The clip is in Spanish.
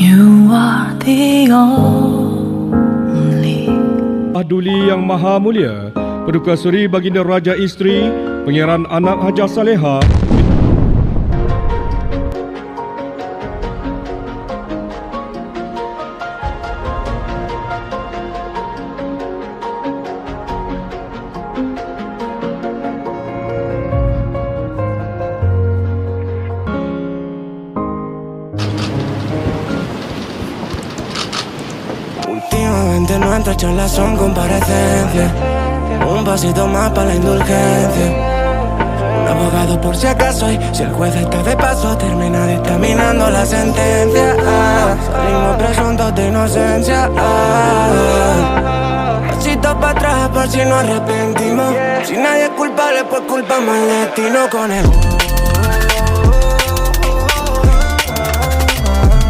You are the only. Duli Yang Maha Mulia, Paduka Suri Baginda Raja Isteri, Pangeran Anak Hajah Saleha. Últimamente nuestras charlas son comparecencias, un pasito más para la indulgencia. Un abogado por si acaso, y si el juez está de paso, termina dictaminando la sentencia. Salimos presuntos de inocencia. Pasito para atrás por si nos arrepentimos. Si nadie es culpable, pues culpamos al destino con el